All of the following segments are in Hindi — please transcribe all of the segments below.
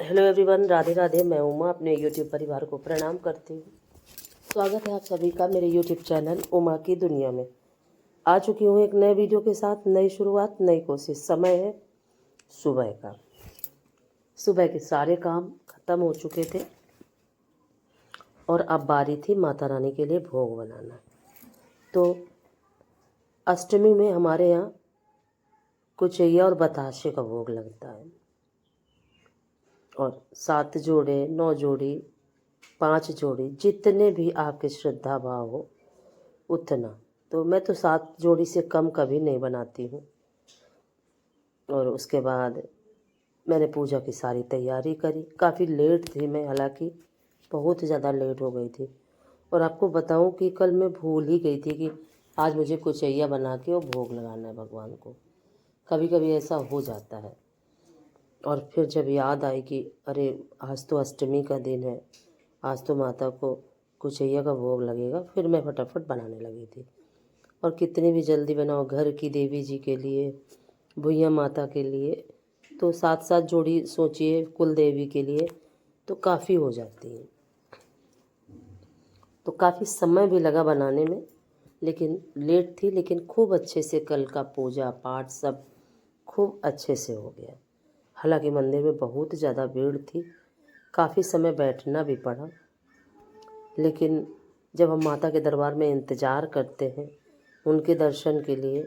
Hello everyone, Radhe Radhe. मैं उमा अपने यूट्यूब परिवार को प्रणाम करती हूँ। स्वागत है आप सभी का मेरे यूट्यूब चैनल उमा की दुनिया में। आ चुकी हूँ एक नए वीडियो के साथ। नई शुरुआत, नई कोशिश। समय है सुबह का। सुबह के सारे काम खत्म हो चुके थे और अब बारी थी माता रानी के लिए भोग बनाना। तो अष्टमी में हमारे यहाँ कुचैया और बताशे का भोग लगता है, और 7 जोड़े, 9 जोड़ी, 5 जोड़ी, जितने भी आपके श्रद्धा भाव हो उतना। तो मैं तो 7 जोड़ी से कम कभी नहीं बनाती हूँ। और उसके बाद मैंने पूजा की सारी तैयारी करी। काफ़ी लेट थी मैं, हालांकि बहुत ज़्यादा लेट हो गई थी। और आपको बताऊं कि कल मैं भूल ही गई थी कि आज मुझे कुचैया बना के और भोग लगाना है भगवान को। कभी कभी ऐसा हो जाता है। और फिर जब याद आई कि अरे आज तो अष्टमी का दिन है, आज तो माता को कुचैया का भोग लगेगा, फिर मैं फटाफट बनाने लगी थी। और कितनी भी जल्दी बनाओ, घर की देवी जी के लिए, भुइयाँ माता के लिए, तो 7-7 जोड़ी सोचिए कुल देवी के लिए तो काफ़ी हो जाती है। तो काफ़ी समय भी लगा बनाने में, लेकिन लेट थी, लेकिन खूब अच्छे से कल का पूजा पाठ सब खूब अच्छे से हो गया। हालांकि मंदिर में बहुत ज़्यादा भीड़ थी, काफ़ी समय बैठना भी पड़ा। लेकिन जब हम माता के दरबार में इंतज़ार करते हैं उनके दर्शन के लिए,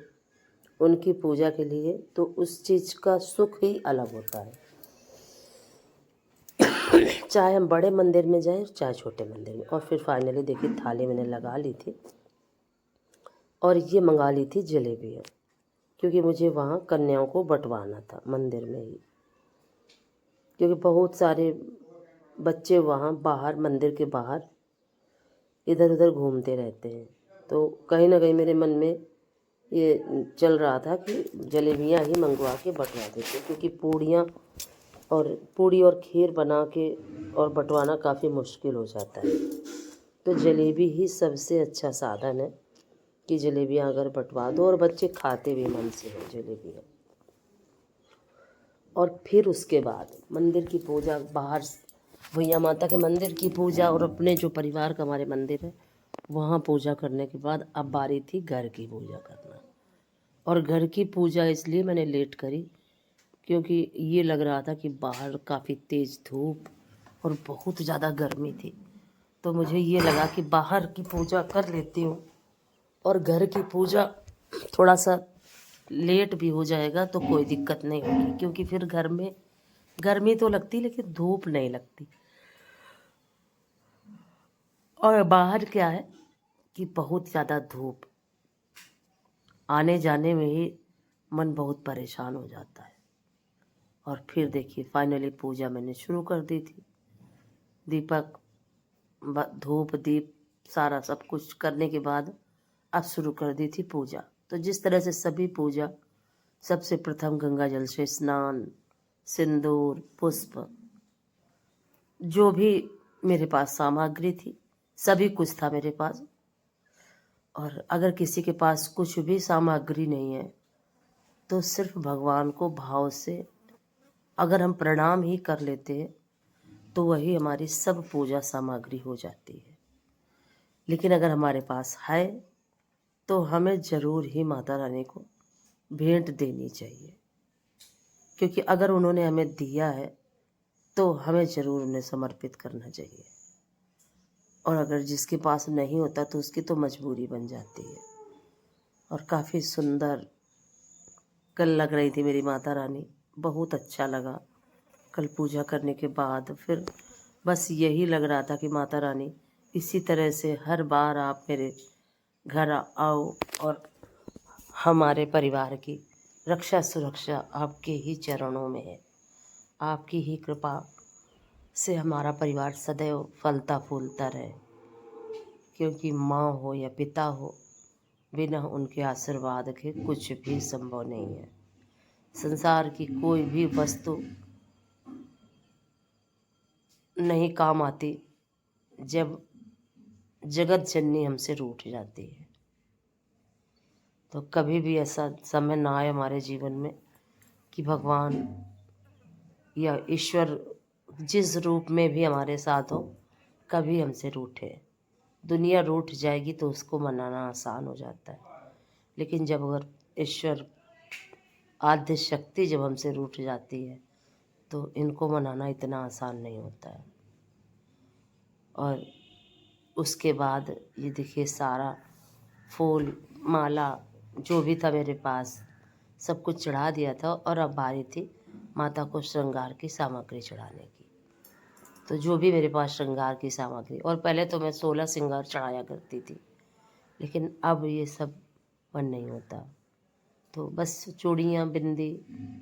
उनकी पूजा के लिए, तो उस चीज़ का सुख ही अलग होता है। चाहे हम बड़े मंदिर में जाएं चाहे छोटे मंदिर में। और फिर फाइनली देखिए थाली मैंने लगा ली थी और ये मंगा ली थी जलेबियाँ, क्योंकि मुझे वहाँ कन्याओं को बंटवाना था मंदिर में ही। क्योंकि बहुत सारे बच्चे वहाँ बाहर, मंदिर के बाहर इधर उधर घूमते रहते हैं। तो कहीं ना कहीं मेरे मन में ये चल रहा था कि जलेबियाँ ही मंगवा के बंटवा देते, क्योंकि पूड़ी और खीर बना के और बंटवाना काफ़ी मुश्किल हो जाता है। तो जलेबी ही सबसे अच्छा साधन है कि जलेबियाँ अगर बंटवा दो, और बच्चे खाते भी मन से हैं जलेबियाँ। और फिर उसके बाद मंदिर की पूजा, बाहर भैया माता के मंदिर की पूजा, और अपने जो परिवार का हमारे मंदिर है वहाँ पूजा करने के बाद अब बारी थी घर की पूजा करना। और घर की पूजा इसलिए मैंने लेट करी क्योंकि ये लग रहा था कि बाहर काफ़ी तेज़ धूप और बहुत ज़्यादा गर्मी थी। तो मुझे ये लगा कि बाहर की पूजा कर लेती हूँ और घर की पूजा थोड़ा सा लेट भी हो जाएगा तो कोई दिक्कत नहीं होगी, क्योंकि फिर घर में गर्मी तो लगती लेकिन धूप नहीं लगती। और बाहर क्या है कि बहुत ज़्यादा धूप, आने जाने में ही मन बहुत परेशान हो जाता है। और फिर देखिए फाइनली पूजा मैंने शुरू कर दी थी। दीपक, धूप, दीप सारा सब कुछ करने के बाद अब शुरू कर दी थी पूजा। तो जिस तरह से सभी पूजा, सबसे प्रथम गंगा जल से स्नान, सिंदूर, पुष्प, जो भी मेरे पास सामग्री थी सभी कुछ था मेरे पास। और अगर किसी के पास कुछ भी सामग्री नहीं है तो सिर्फ भगवान को भाव से अगर हम प्रणाम ही कर लेते हैं तो वही हमारी सब पूजा सामग्री हो जाती है। लेकिन अगर हमारे पास है तो हमें ज़रूर ही माता रानी को भेंट देनी चाहिए, क्योंकि अगर उन्होंने हमें दिया है तो हमें ज़रूर उन्हें समर्पित करना चाहिए। और अगर जिसके पास नहीं होता तो उसकी तो मजबूरी बन जाती है। और काफ़ी सुंदर कल लग रही थी मेरी माता रानी, बहुत अच्छा लगा। कल पूजा करने के बाद फिर बस यही लग रहा था कि माता रानी इसी तरह से हर बार आप मेरे घर आओ और हमारे परिवार की रक्षा सुरक्षा आपके ही चरणों में है। आपकी ही कृपा से हमारा परिवार सदैव फलता फूलता रहे, क्योंकि माँ हो या पिता हो, बिना उनके आशीर्वाद के कुछ भी संभव नहीं है। संसार की कोई भी वस्तु नहीं काम आती जब जगत जननी हमसे रूठ जाती है। तो कभी भी ऐसा समय ना आए हमारे जीवन में कि भगवान या ईश्वर जिस रूप में भी हमारे साथ हो, कभी हमसे रूठे। दुनिया रूठ जाएगी तो उसको मनाना आसान हो जाता है, लेकिन जब अगर ईश्वर आद्य शक्ति जब हमसे रूठ जाती है तो इनको मनाना इतना आसान नहीं होता है। और उसके बाद ये देखिए सारा फूल माला जो भी था मेरे पास सब कुछ चढ़ा दिया था, और अब बारी थी माता को श्रृंगार की सामग्री चढ़ाने की। तो जो भी मेरे पास श्रृंगार की सामग्री, और पहले तो मैं 16 श्रृंगार चढ़ाया करती थी, लेकिन अब ये सब मन नहीं होता। तो बस चूड़ियाँ, बिंदी,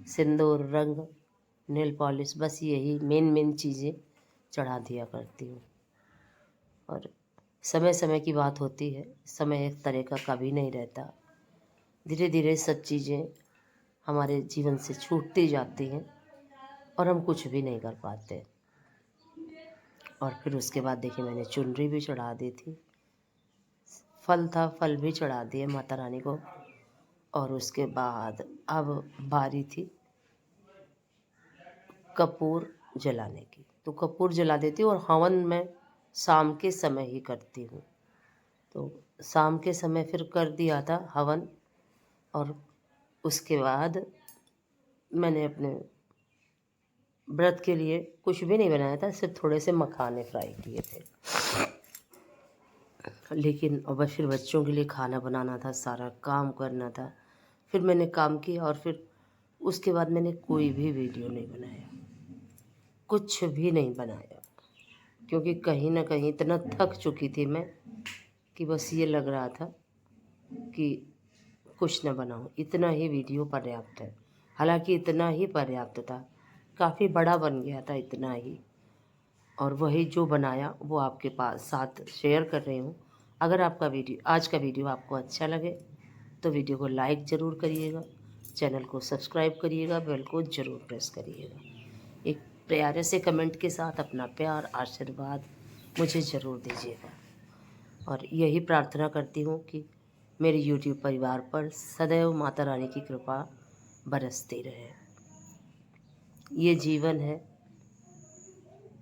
सिंदूर, रंग, नेल पॉलिश, बस यही मेन चीज़ें चढ़ा दिया करती हूँ। और समय समय की बात होती है, समय एक तरह का कभी नहीं रहता। धीरे धीरे सब चीज़ें हमारे जीवन से छूटती जाती हैं और हम कुछ भी नहीं कर पाते। और फिर उसके बाद देखिए मैंने चुनरी भी चढ़ा दी थी, फल था, फल भी चढ़ा दिए माता रानी को। और उसके बाद अब बारी थी कपूर जलाने की। तो कपूर जला देती हूँ, और हवन मैं शाम के समय ही करती हूँ। तो शाम के समय फिर कर दिया था हवन, और उसके बाद मैंने अपने व्रत के लिए कुछ भी नहीं बनाया था, सिर्फ थोड़े से मखाने फ्राई किए थे। लेकिन और बस फिर बच्चों के लिए खाना बनाना था, सारा काम करना था। फिर मैंने काम किया, और फिर उसके बाद मैंने कोई भी वीडियो नहीं बनाया, कुछ भी नहीं बनाया, क्योंकि कहीं ना कहीं इतना थक चुकी थी मैं कि बस ये लग रहा था कि कुछ न बनाऊँ, इतना ही वीडियो पर्याप्त है। हालांकि इतना ही पर्याप्त था, काफ़ी बड़ा बन गया था इतना ही। और वही जो बनाया वो आपके पास साथ शेयर कर रही हूँ। अगर आपका वीडियो, आज का वीडियो आपको अच्छा लगे तो वीडियो को लाइक ज़रूर करिएगा, चैनल को सब्सक्राइब करिएगा, बेल को ज़रूर प्रेस करिएगा। एक प्यारे से कमेंट के साथ अपना प्यार आशीर्वाद मुझे ज़रूर दीजिएगा। और यही प्रार्थना करती हूँ कि मेरे YouTube परिवार पर सदैव माता रानी की कृपा बरसती रहे। ये जीवन है,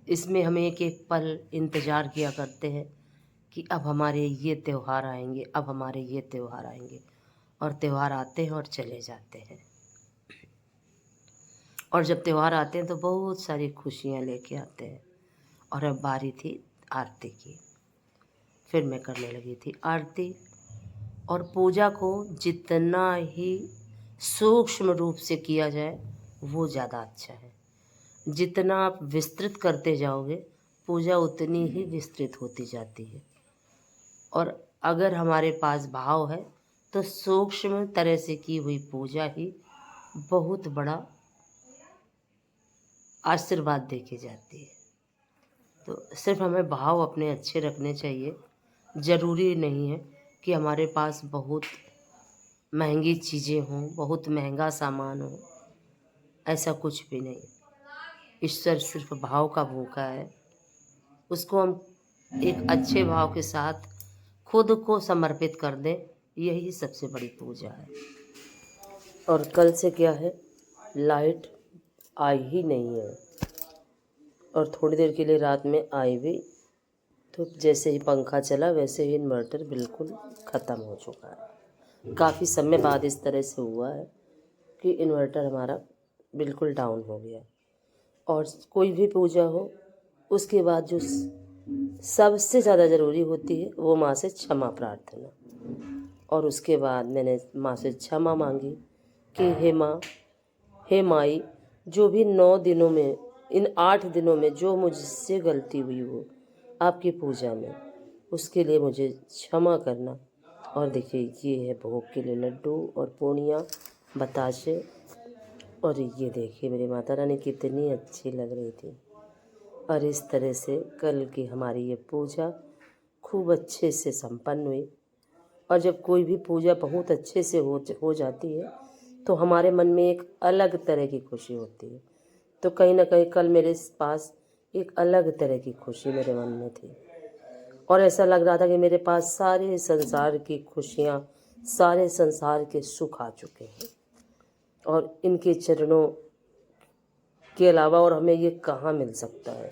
इसमें हम एक एक पल इंतज़ार किया करते हैं कि अब हमारे ये त्यौहार आएंगे, अब हमारे ये त्यौहार आएंगे, और त्यौहार आते हैं और चले जाते हैं। और जब त्यौहार आते हैं तो बहुत सारी खुशियाँ लेके आते हैं। और अब बारी थी आरती की। फिर मैं करने लगी थी आरती। और पूजा को जितना ही सूक्ष्म रूप से किया जाए वो ज़्यादा अच्छा है। जितना आप विस्तृत करते जाओगे पूजा उतनी ही विस्तृत होती जाती है। और अगर हमारे पास भाव है तो सूक्ष्म तरह से की हुई पूजा ही बहुत बड़ा आशीर्वाद दे के जाती है। तो सिर्फ हमें भाव अपने अच्छे रखने चाहिए। ज़रूरी नहीं है कि हमारे पास बहुत महंगी चीज़ें हों, बहुत महंगा सामान हो, ऐसा कुछ भी नहीं। ईश्वर सिर्फ भाव का भूखा है, उसको हम एक अच्छे भाव के साथ खुद को समर्पित कर दें, यही सबसे बड़ी पूजा है। और कल से क्या है, लाइट आई ही नहीं है, और थोड़ी देर के लिए रात में आई भी तो जैसे ही पंखा चला वैसे ही इन्वर्टर बिल्कुल ख़त्म हो चुका है। काफ़ी समय बाद इस तरह से हुआ है कि इन्वर्टर हमारा बिल्कुल डाउन हो गया। और कोई भी पूजा हो उसके बाद जो सबसे ज़्यादा ज़रूरी होती है वो माँ से क्षमा प्रार्थना। और उसके बाद मैंने माँ से क्षमा मांगी कि हे माई, जो भी 9 दिनों में, इन 8 दिनों में जो मुझसे गलती हुई हो आपकी पूजा में, उसके लिए मुझे क्षमा करना। और देखिए ये है भोग के लिए लड्डू और पूर्णिया बताशे। और ये देखिए मेरी माता रानी कितनी अच्छी लग रही थी। और इस तरह से कल की हमारी ये पूजा खूब अच्छे से संपन्न हुई। और जब कोई भी पूजा बहुत अच्छे से हो जाती है तो हमारे मन में एक अलग तरह की खुशी होती है। तो कहीं ना कहीं कल मेरे पास एक अलग तरह की खुशी मेरे मन में थी, और ऐसा लग रहा था कि मेरे पास सारे संसार की खुशियाँ, सारे संसार के सुख आ चुके हैं। और इनके चरणों के अलावा और हमें ये कहाँ मिल सकता है।